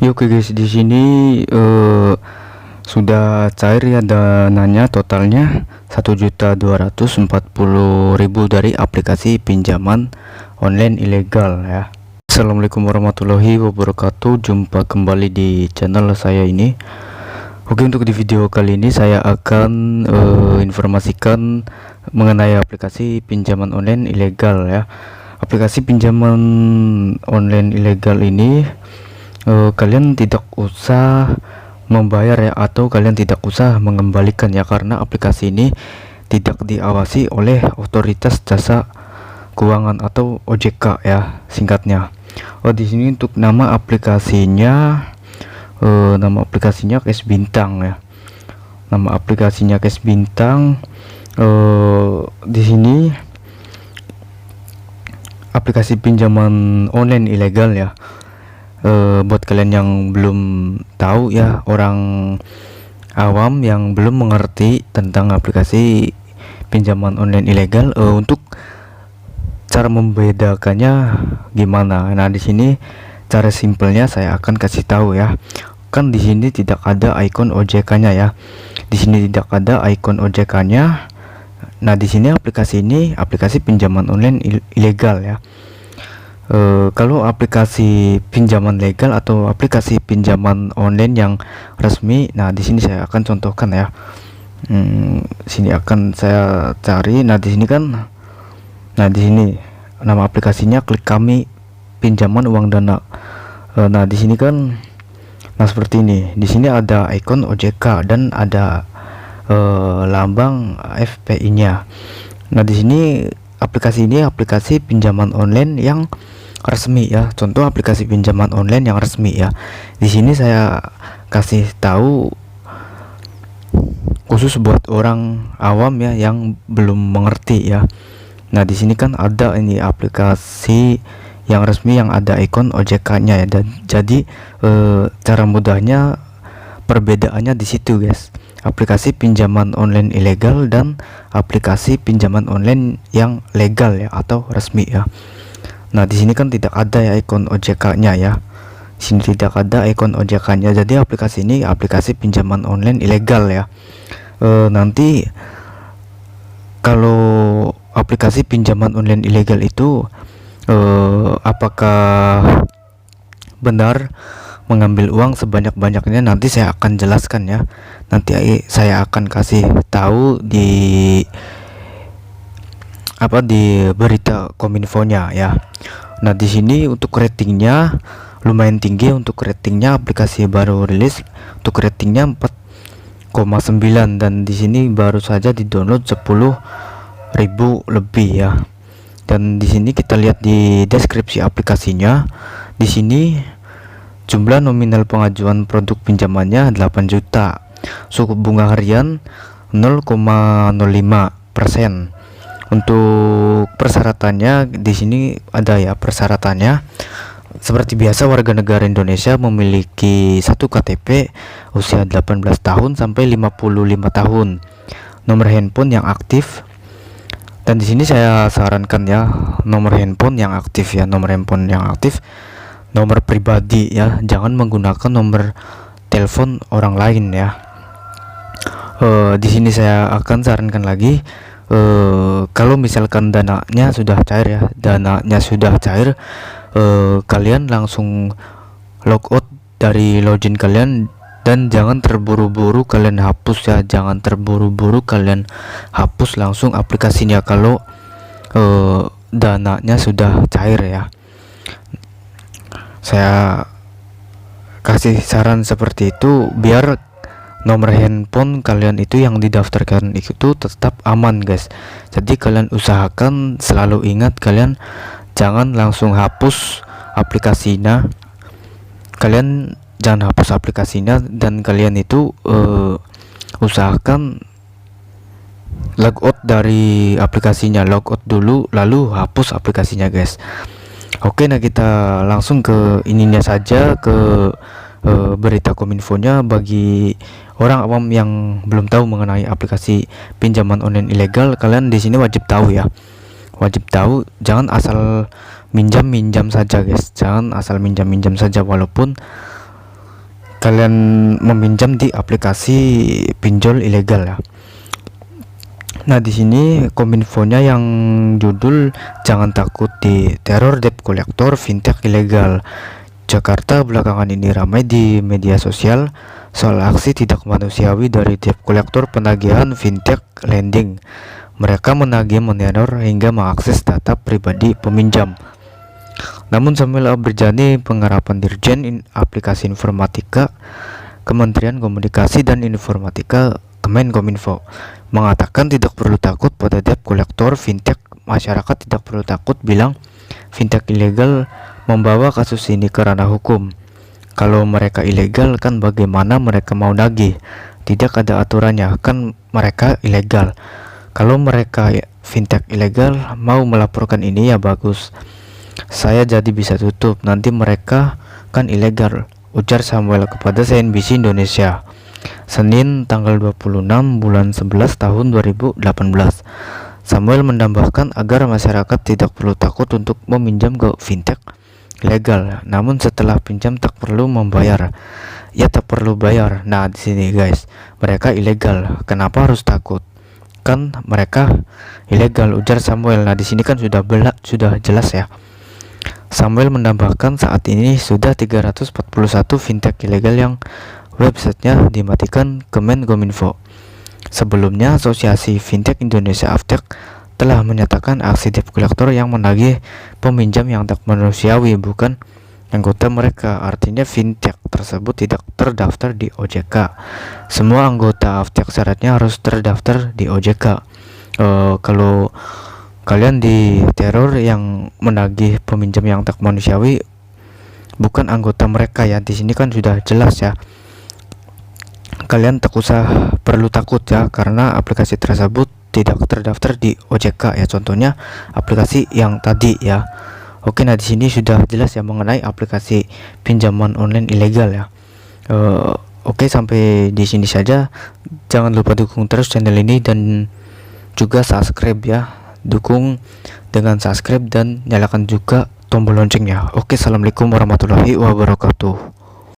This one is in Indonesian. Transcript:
Ya, oke guys, di sini sudah cair ya dananya, totalnya 1.240.000 dari aplikasi pinjaman online ilegal ya. Assalamualaikum warahmatullahi wabarakatuh. Jumpa kembali di channel saya ini. Oke, untuk di video kali ini saya akan informasikan mengenai aplikasi pinjaman online ilegal ya. Aplikasi pinjaman online ilegal ini kalian tidak usah membayar ya, atau kalian tidak usah mengembalikan ya, karena aplikasi ini tidak diawasi oleh otoritas jasa keuangan atau OJK ya singkatnya. Di sini untuk nama aplikasinya Cash Bintang ya. Nama aplikasinya Cash Bintang. Di sini aplikasi pinjaman online ilegal ya. Buat kalian yang belum tahu ya, orang awam yang belum mengerti tentang aplikasi pinjaman online ilegal, untuk cara membedakannya gimana. Nah, di sini cara simpelnya saya akan kasih tahu ya. Kan di sini tidak ada icon OJK-nya ya. Di sini tidak ada icon OJK-nya. Nah, di sini aplikasi ini aplikasi pinjaman online ilegal ya. Kalau aplikasi pinjaman legal atau aplikasi pinjaman online yang resmi, nah di sini saya akan contohkan ya. Sini akan saya cari. Nah, di sini kan, nah di sini nama aplikasinya Klik Kami Pinjaman Uang Dana. Nah, di sini kan, nah seperti ini. Di sini ada ikon OJK dan ada lambang FPI-nya. Nah, di sini aplikasi ini aplikasi pinjaman online yang resmi ya. Contoh aplikasi pinjaman online yang resmi ya. Di sini saya kasih tahu khusus buat orang awam ya yang belum mengerti ya. Nah, di sini kan ada ini aplikasi yang resmi yang ada ikon OJK-nya ya. Dan jadi cara mudahnya perbedaannya di situ guys. Aplikasi pinjaman online ilegal dan aplikasi pinjaman online yang legal ya atau resmi ya. Nah, di sini kan tidak ada ya ikon OJK-nya ya. Di sini tidak ada ikon OJK-nya. Jadi aplikasi ini aplikasi pinjaman online ilegal ya. Nanti kalau aplikasi pinjaman online ilegal itu apakah benar mengambil uang sebanyak-banyaknya, nanti saya akan jelaskan ya. Nanti saya akan kasih tahu di berita Kominfo-nya ya. Nah, di sini untuk ratingnya lumayan tinggi. Untuk ratingnya aplikasi baru rilis, untuk ratingnya 4,9, dan di sini baru saja di-download 10.000 lebih ya. Dan di sini kita lihat di deskripsi aplikasinya. Di sini jumlah nominal pengajuan produk pinjamannya 8 juta. Suku bunga harian 0,05%. Untuk persyaratannya di sini ada ya persyaratannya. Seperti biasa, warga negara Indonesia memiliki 1 KTP, usia 18 tahun sampai 55 tahun, nomor handphone yang aktif. Dan di sini saya sarankan ya, nomor handphone yang aktif ya, nomor handphone yang aktif, nomor pribadi ya, jangan menggunakan nomor telepon orang lain ya. Di sini saya akan sarankan lagi, kalau misalkan dananya sudah cair ya, kalian langsung logout dari login kalian, dan jangan terburu-buru kalian hapus ya. Jangan terburu-buru kalian hapus langsung aplikasinya kalau dananya sudah cair ya. Saya kasih saran seperti itu biar nomor handphone kalian itu yang didaftarkan itu tetap aman guys. Jadi kalian usahakan selalu ingat, kalian jangan langsung hapus aplikasinya. Kalian jangan hapus aplikasinya, dan kalian itu usahakan logout dari aplikasinya. Logout dulu lalu hapus aplikasinya guys. Oke, nah kita langsung ke ininya saja, ke berita Kominfo-nya. Bagi orang awam yang belum tahu mengenai aplikasi pinjaman online ilegal, kalian di sini wajib tahu ya. Wajib tahu, jangan asal minjam saja guys. Jangan asal minjam saja, walaupun kalian meminjam di aplikasi pinjol ilegal ya. Nah, di sini kominfonya yang judul jangan takut di teror debt collector fintech ilegal. Jakarta belakangan ini ramai di media sosial soal aksi tidak manusiawi dari debt collector penagihan fintech lending. Mereka menagih, meneror hingga mengakses data pribadi peminjam. Namun Samuel Aberjani, penggarapan Dirjen Aplikasi Informatika Kementerian Komunikasi dan Informatika Kemenkominfo, mengatakan tidak perlu takut pada debt collector fintech. Masyarakat tidak perlu takut bilang fintech ilegal membawa kasus ini ke ranah hukum. Kalau mereka ilegal, kan bagaimana mereka mau nagih? Tidak ada aturannya, kan mereka ilegal. Kalau mereka fintech ilegal mau melaporkan ini ya bagus, saya jadi bisa tutup, nanti mereka kan ilegal, ujar Samuel kepada CNBC Indonesia Senin tanggal 26 bulan 11 tahun 2018. Samuel menambahkan agar masyarakat tidak perlu takut untuk meminjam ke fintech ilegal. Namun setelah pinjam tak perlu membayar. Ya, tak perlu bayar. Nah, di sini guys, mereka ilegal. Kenapa harus takut? Kan mereka ilegal, ujar Samuel. Nah, di sini kan sudah jelas ya. Samuel menambahkan saat ini sudah 341 fintech ilegal yang websitenya dimatikan Kemenkominfo. Sebelumnya, Asosiasi Fintech Indonesia (Aftek) telah menyatakan aksi debt collector yang menagih peminjam yang tak manusiawi bukan anggota mereka. Artinya fintech tersebut tidak terdaftar di OJK. Semua anggota Aftek syaratnya harus terdaftar di OJK. Kalau kalian di teror yang menagih peminjam yang tak manusiawi bukan anggota mereka ya. Di sini kan sudah jelas ya. Kalian tak usah perlu takut ya, karena aplikasi tersebut tidak terdaftar di OJK ya. Contohnya aplikasi yang tadi ya. Oke, nah di sini sudah jelas ya mengenai aplikasi pinjaman online ilegal ya. Oke, sampai di sini saja. Jangan lupa dukung terus channel ini dan juga subscribe ya. Dukung dengan subscribe dan nyalakan juga tombol loncengnya. Oke, assalamualaikum warahmatullahi wabarakatuh.